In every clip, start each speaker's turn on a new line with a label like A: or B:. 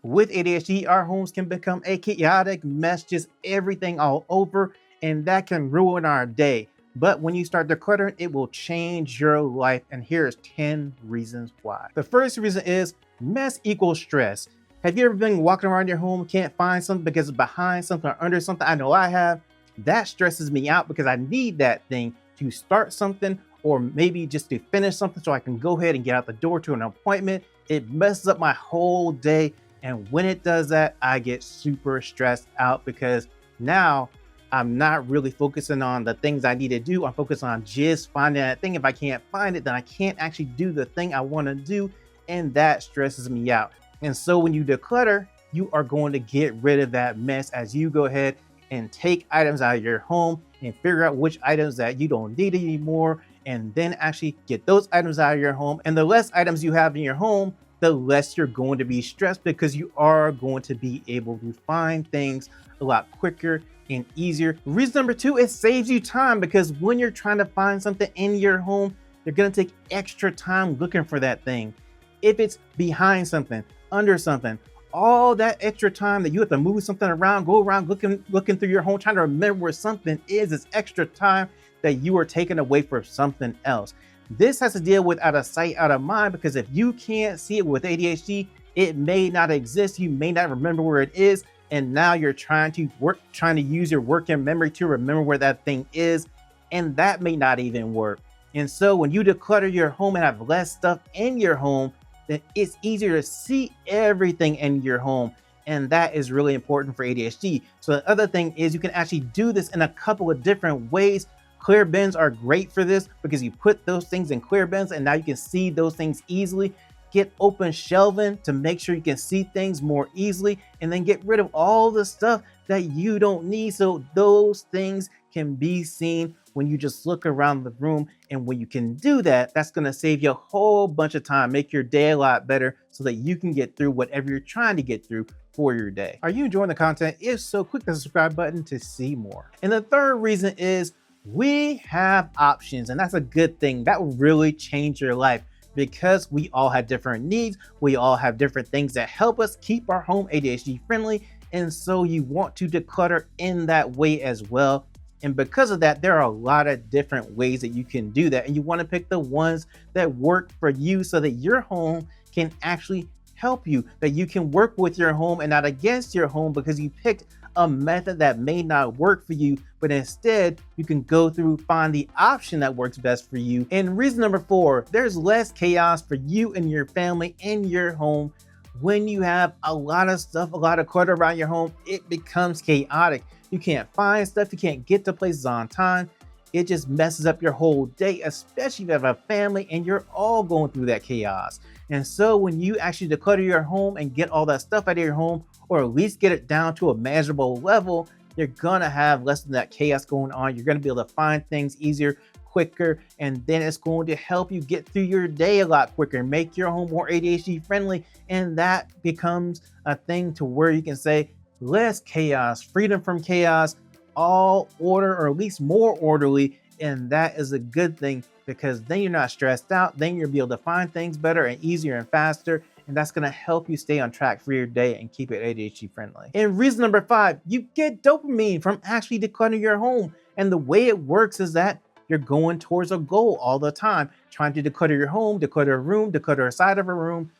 A: With ADHD, our homes can become a chaotic mess, just everything all over, and that can ruin our day. But when you start decluttering, it will change your life. And here's 10 reasons why. The first reason is mess equals stress. Have you ever been walking around your home, can't find something because it's behind something or under something? I know I have. That stresses me out because I need that thing to start something or maybe just to finish something so I can go ahead and get out the door to an appointment. It messes up my whole day. And when it does that, I get super stressed out because now I'm not really focusing on the things I need to do. I'm focused on just finding that thing. If I can't find it, then I can't actually do the thing I want to do. And that stresses me out. And so when you declutter, you are going to get rid of that mess as you go ahead and take items out of your home and figure out which items that you don't need anymore, and then actually get those items out of your home. And the less items you have in your home, the less you're going to be stressed because you are going to be able to find things a lot quicker and easier. Reason number 2, it saves you time because when you're trying to find something in your home, you're going to take extra time looking for that thing. If it's behind something, under something, all that extra time that you have to move something around, go around looking through your home, trying to remember where something is extra time that you are taking away from something else. This has to deal with out of sight, out of mind, because if you can't see it with ADHD, it may not exist. You may not remember where it is. And now you're trying to use your working memory to remember where that thing is. And that may not even work. And so when you declutter your home and have less stuff in your home, then it's easier to see everything in your home. And that is really important for ADHD. So the other thing is you can actually do this in a couple of different ways. Clear bins are great for this because you put those things in clear bins and now you can see those things easily. Get open shelving to make sure you can see things more easily, and then get rid of all the stuff that you don't need so those things can be seen when you just look around the room. And when you can do that, that's going to save you a whole bunch of time, make your day a lot better so that you can get through whatever you're trying to get through for your day. Are you enjoying the content? If so, click the subscribe button to see more. And the third reason is we have options, and that's a good thing. That will really change your life because we all have different needs. We all have different things that help us keep our home ADHD friendly. And so you want to declutter in that way as well. And because of that, there are a lot of different ways that you can do that. And you want to pick the ones that work for you so that your home can actually help you, that you can work with your home and not against your home because you picked a method that may not work for you, but instead you can go through, find the option that works best for you. And reason number 4, there's less chaos for you and your family in your home. When you have a lot of stuff, a lot of clutter around your home, it becomes chaotic. You can't find stuff, you can't get to places on time. It just messes up your whole day, especially if you have a family and you're all going through that chaos. And so when you actually declutter your home and get all that stuff out of your home, or at least get it down to a manageable level, you're gonna have less of that chaos going on. You're gonna be able to find things easier, quicker, and then it's going to help you get through your day a lot quicker, make your home more ADHD friendly. And that becomes a thing to where you can say less chaos, freedom from chaos, all order, or at least more orderly. And that is a good thing because then you're not stressed out. Then you'll be able to find things better and easier and faster. And that's going to help you stay on track for your day and keep it ADHD friendly. And reason number 5, you get dopamine from actually decluttering your home. And the way it works is that you're going towards a goal all the time, trying to declutter your home, declutter a room, declutter a side of a room.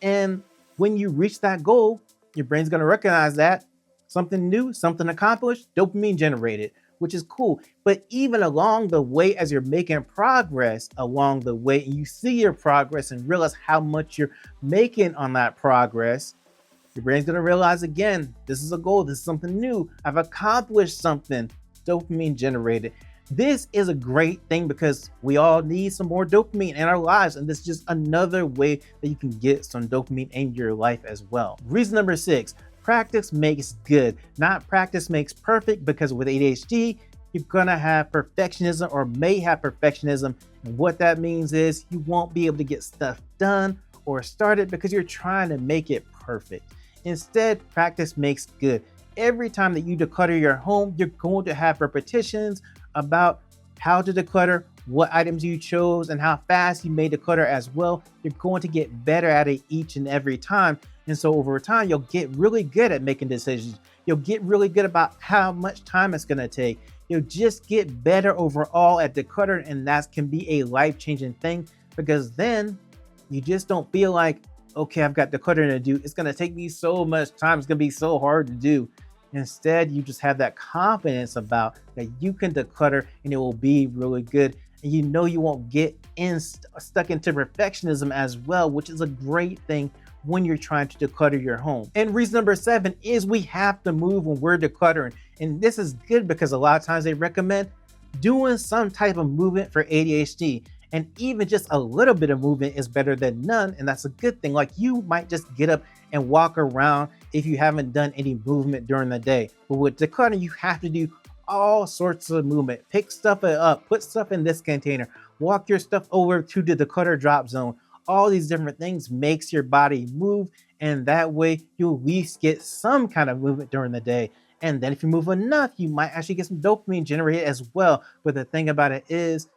A: And when you reach that goal, your brain's going to recognize that something new, something accomplished, dopamine generated, which is cool. But even along the way, as you're making progress along the way, and you see your progress and realize how much you're making on that progress, your brain's gonna realize again, this is a goal, this is something new, I've accomplished something, dopamine generated. This is a great thing because we all need some more dopamine in our lives, and this is just another way that you can get some dopamine in your life as well. Reason number 6, practice makes good, not practice makes perfect, because with ADHD, you're gonna have perfectionism or may have perfectionism. And what that means is you won't be able to get stuff done or started because you're trying to make it perfect. Instead, practice makes good. Every time that you declutter your home, you're going to have repetitions about how to declutter, what items you chose, and how fast you may declutter as well. You're going to get better at it each and every time. And so over time, you'll get really good at making decisions. You'll get really good about how much time it's going to take. You'll just get better overall at decluttering, and that can be a life-changing thing, because then you just don't feel like, okay, I've got decluttering to do. It's going to take me so much time. It's going to be so hard to do. Instead, you just have that confidence about that you can declutter and it will be really good. And you know you won't get stuck into perfectionism as well, which is a great thing when you're trying to declutter your home. And reason number 7 is we have to move when we're decluttering. And this is good because a lot of times they recommend doing some type of movement for ADHD. And even just a little bit of movement is better than none. And that's a good thing. Like, you might just get up and walk around if you haven't done any movement during the day. But with decluttering, you have to do all sorts of movement. Pick stuff up, put stuff in this container, walk your stuff over to the declutter drop zone. All these different things makes your body move. And that way you'll at least get some kind of movement during the day. And then if you move enough, you might actually get some dopamine generated as well. But the thing about it is,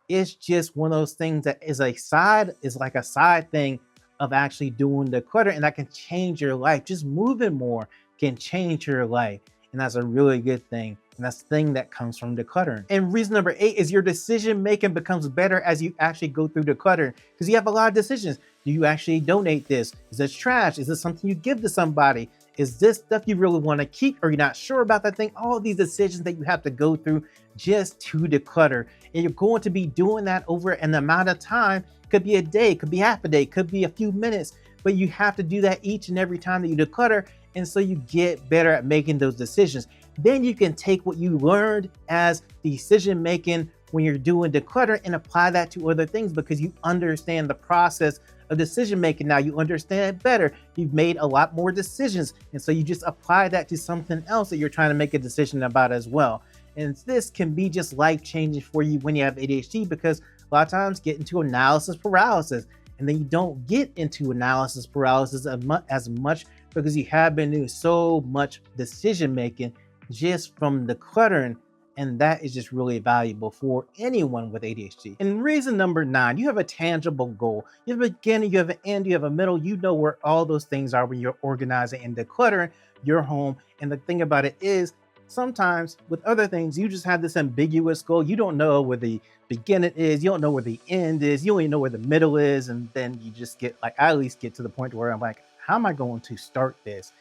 A: it's just one of those things that is like a side thing of actually doing the clutter, and that can change your life. Just moving more can change your life, and that's a really good thing. And that's the thing that comes from decluttering. And reason number 8 is your decision making becomes better as you actually go through decluttering, because you have a lot of decisions. Do you actually donate this? Is this trash? Is this something you give to somebody? Is this stuff you really want to keep, or you're not sure about that thing? All these decisions that you have to go through just to declutter. And you're going to be doing that over an amount of time. Could be a day, could be half a day, could be a few minutes, but you have to do that each and every time that you declutter. And so you get better at making those decisions. Then you can take what you learned as decision making when you're doing declutter and apply that to other things, because you understand the process of decision making. Now you understand it better. You've made a lot more decisions. And so you just apply that to something else that you're trying to make a decision about as well. And this can be just life changing for you when you have ADHD, because a lot of times get into analysis paralysis, and then you don't get into analysis paralysis as much because you have been doing so much decision making just from decluttering. And that is just really valuable for anyone with ADHD. And reason number 9, you have a tangible goal. You have a beginning, you have an end, you have a middle. You know where all those things are when you're organizing and decluttering your home. And the thing about it is, sometimes with other things, you just have this ambiguous goal. You don't know where the beginning is. You don't know where the end is. You only know where the middle is. And then you just get, like, I at least get to the point where I'm like, how am I going to start this?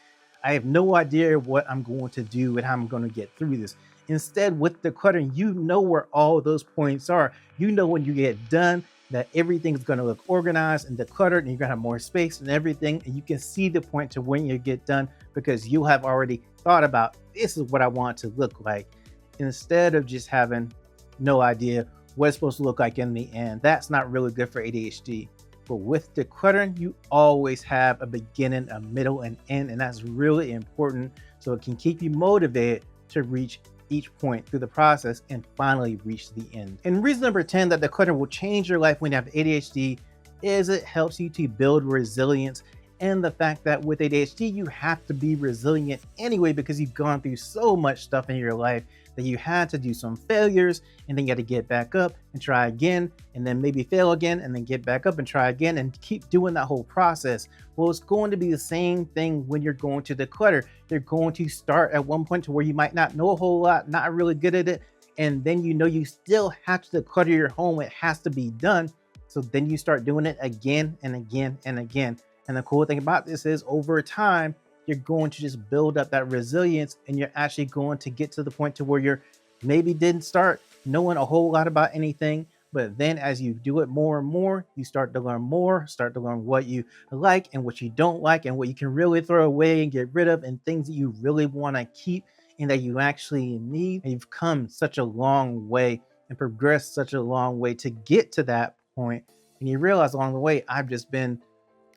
A: I have no idea what I'm going to do and how I'm going to get through this. Instead, with decluttering, you know where all those points are. You know when you get done that everything's going to look organized and decluttered, and you're going to have more space and everything. And you can see the point to when you get done, because you have already thought about, this is what I want it to look like, instead of just having no idea what it's supposed to look like in the end. That's not really good for ADHD. But with decluttering, you always have a beginning, a middle, and end. And that's really important, so it can keep you motivated to reach each point through the process and finally reach the end. And reason number 10 that decluttering will change your life when you have ADHD is it helps you to build resilience. And the fact that with ADHD, you have to be resilient anyway, because you've gone through so much stuff in your life that you had to do some failures, and then you got to get back up and try again, and then maybe fail again, and then get back up and try again, and keep doing that whole process. Well, it's going to be the same thing when you're going to declutter. You're going to start at one point to where you might not know a whole lot, not really good at it, and then you know you still have to declutter your home. It has to be done. So then you start doing it again and again and again. And the cool thing about this is, over time, you're going to just build up that resilience, and you're actually going to get to the point to where you're maybe didn't start knowing a whole lot about anything, but then as you do it more and more, you start to learn more, start to learn what you like and what you don't like, and what you can really throw away and get rid of, and things that you really want to keep and that you actually need. And you've come such a long way and progressed such a long way to get to that point. And you realize along the way, I've just been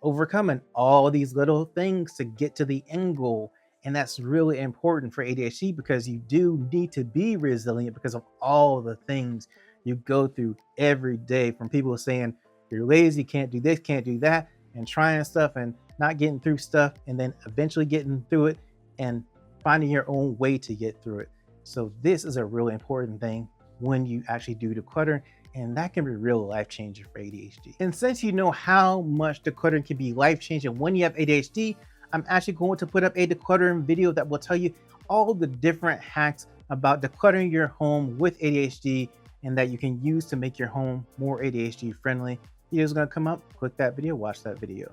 A: overcoming all these little things to get to the end goal. And that's really important for ADHD, because you do need to be resilient because of all the things you go through every day, from people saying you're lazy, can't do this, can't do that, and trying stuff and not getting through stuff, and then eventually getting through it and finding your own way to get through it. So this is a really important thing when you actually do decluttering, and that can be real life changing for ADHD. And since you know how much decluttering can be life changing when you have ADHD, I'm actually going to put up a decluttering video that will tell you all the different hacks about decluttering your home with ADHD and that you can use to make your home more ADHD friendly. Video is going to come up. Click that video, watch that video.